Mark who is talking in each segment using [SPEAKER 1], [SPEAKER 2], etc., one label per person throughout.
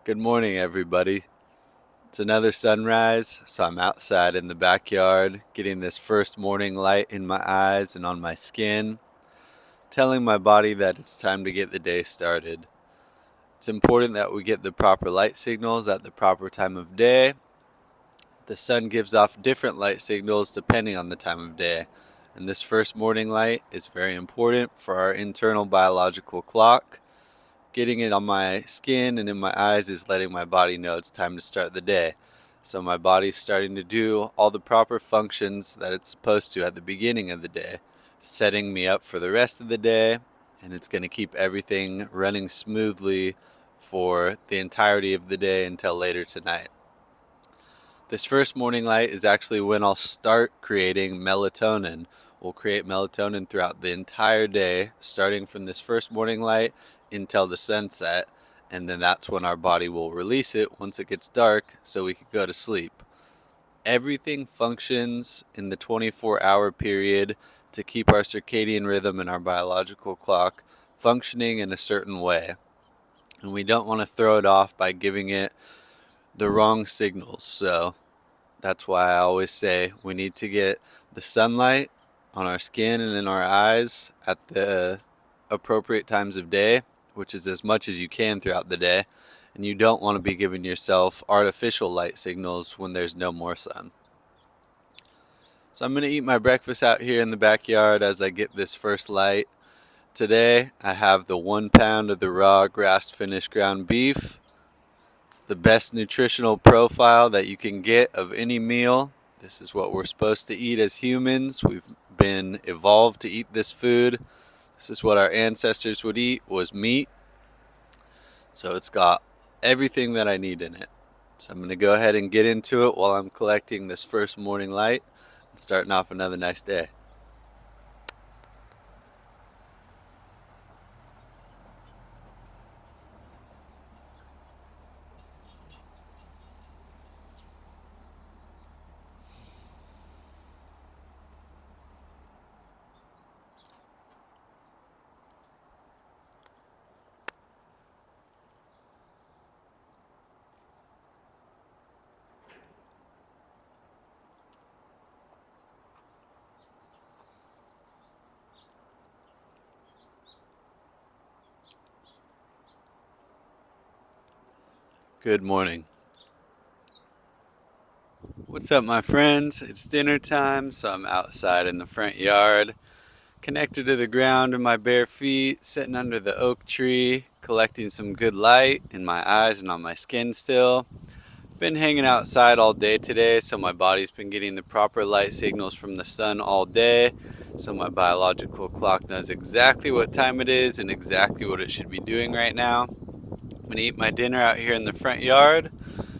[SPEAKER 1] Good morning, everybody. It's another sunrise, so I'm outside in the backyard getting this first morning light in my eyes and on my skin, telling my body that it's time to get the day started. It's important that we get the proper light signals at the proper time of day. The sun gives off different light signals depending on the time of day, and this first morning light is very important for our internal biological clock. Getting it on my skin and in my eyes is letting my body know it's time to start the day. So my body's starting to do all the proper functions that it's supposed to at the beginning of the day, setting me up for the rest of the day, and it's going to keep everything running smoothly for the entirety of the day until later tonight. This first morning light is actually when I'll start creating melatonin. We'll create melatonin throughout the entire day, starting from this first morning light until the sunset, and then that's when our body will release it once it gets dark so we can go to sleep. Everything functions in the 24-hour period to keep our circadian rhythm and our biological clock functioning in a certain way. And we don't want to throw it off by giving it the wrong signals. So that's why I always say we need to get the sunlight on our skin and in our eyes at the appropriate times of day, which is as much as you can throughout the day. And you don't want to be giving yourself artificial light signals when there's no more sun. So I'm going to eat my breakfast out here in the backyard as I get this first light. Today I have the 1 pound of the raw grass-finished ground beef. It's the best nutritional profile that you can get of any meal. This is what we're supposed to eat as humans. We've been evolved to eat this food. This is what our ancestors would eat, was meat. So it's got everything that I need in it. So I'm going to go ahead and get into it while I'm collecting this first morning light and starting off another nice day. Good morning. What's up, my friends? It's dinner time, so I'm outside in the front yard, connected to the ground in my bare feet, sitting under the oak tree, collecting some good light in my eyes and on my skin still. Been hanging outside all day today, so my body's been getting the proper light signals from the sun all day, so my biological clock knows exactly what time it is and exactly what it should be doing right now. I'm gonna eat my dinner out here in the front yard.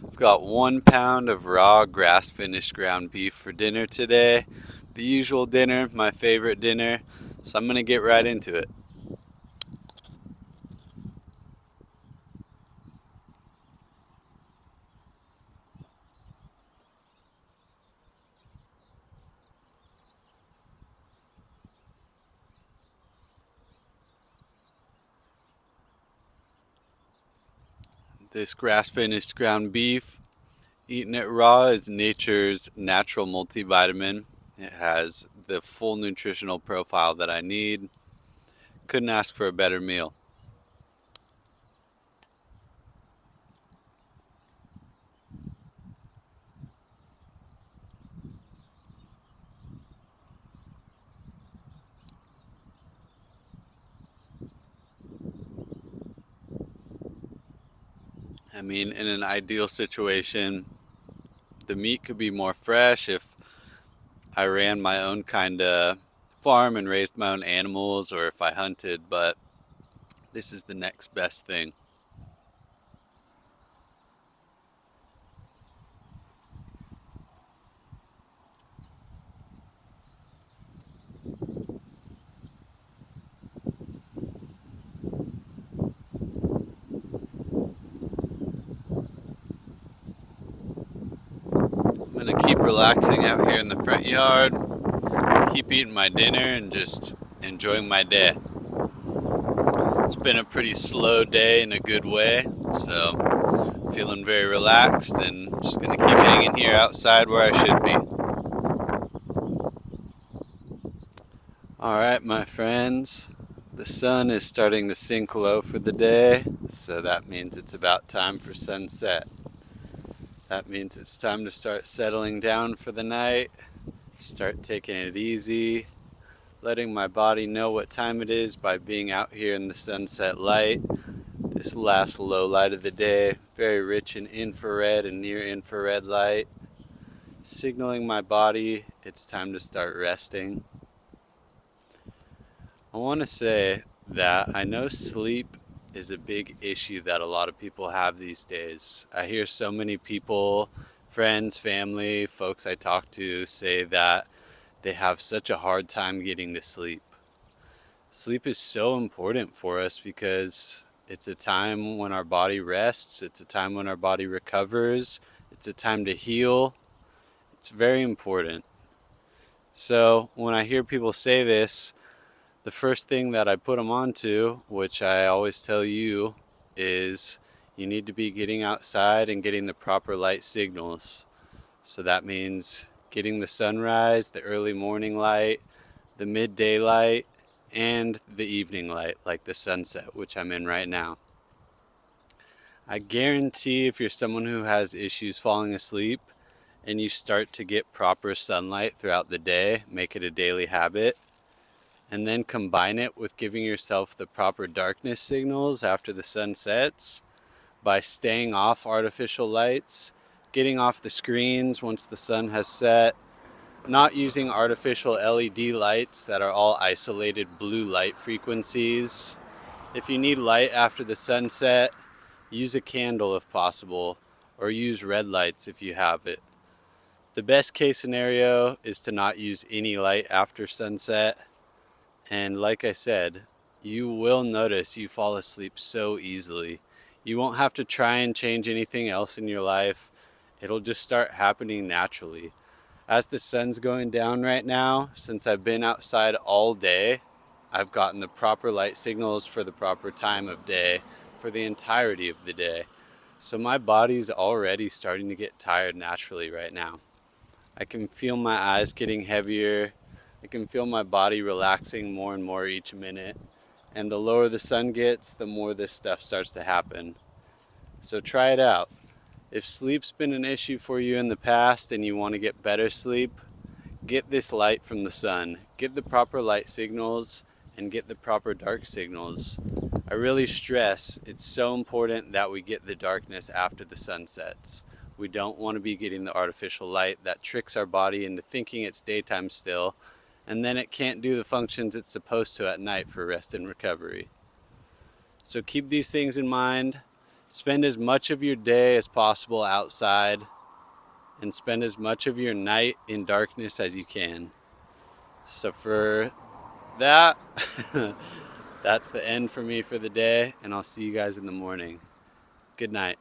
[SPEAKER 1] I've got 1 pound of raw grass-finished ground beef for dinner today. The usual dinner, my favorite dinner, so I'm gonna get right into it. This grass-finished ground beef, eating it raw, is nature's natural multivitamin. It has the full nutritional profile that I need. Couldn't ask for a better meal. I mean, in an ideal situation, the meat could be more fresh if I ran my own kind of farm and raised my own animals, or if I hunted, but this is the next best thing. I'm gonna keep relaxing out here in the front yard, keep eating my dinner, and just enjoying my day. It's been a pretty slow day in a good way, So feeling very relaxed and just gonna keep hanging here outside where I should be. Alright, my friends, the sun is starting to sink low for the day, so that means it's about time for sunset. That means it's time to start settling down for the night, start taking it easy, letting my body know what time it is by being out here in the sunset light. This last low light of the day, very rich in infrared and near infrared light, signaling my body it's time to start resting. I want to say that I know sleep is a big issue that a lot of people have these days. I hear so many people, friends, family, folks I talk to say that they have such a hard time getting to sleep. Sleep is so important for us because it's a time when our body rests, it's a time when our body recovers, it's a time to heal. It's very important. So when I hear people say this, the first thing that I put them onto, which I always tell you, is you need to be getting outside and getting the proper light signals. So that means getting the sunrise, the early morning light, the midday light, and the evening light, like the sunset, which I'm in right now. I guarantee if you're someone who has issues falling asleep and you start to get proper sunlight throughout the day, make it a daily habit, and then combine it with giving yourself the proper darkness signals after the sun sets by staying off artificial lights, getting off the screens once the sun has set, not using artificial LED lights that are all isolated blue light frequencies. If you need light after the sunset, use a candle if possible, or use red lights if you have it. The best case scenario is to not use any light after sunset. And like I said, you will notice you fall asleep so easily. You won't have to try and change anything else in your life. It'll just start happening naturally. As the sun's going down right now, since I've been outside all day, I've gotten the proper light signals for the proper time of day for the entirety of the day. So my body's already starting to get tired naturally right now. I can feel my eyes getting heavier. I can feel my body relaxing more and more each minute. And the lower the sun gets, the more this stuff starts to happen. So try it out. If sleep's been an issue for you in the past and you want to get better sleep, get this light from the sun. Get the proper light signals and get the proper dark signals. I really stress it's so important that we get the darkness after the sun sets. We don't want to be getting the artificial light that tricks our body into thinking it's daytime still, and then it can't do the functions it's supposed to at night for rest and recovery. So keep these things in mind. Spend as much of your day as possible outside, and spend as much of your night in darkness as you can. So for that, that's the end for me for the day, and I'll see you guys in the morning. Good night.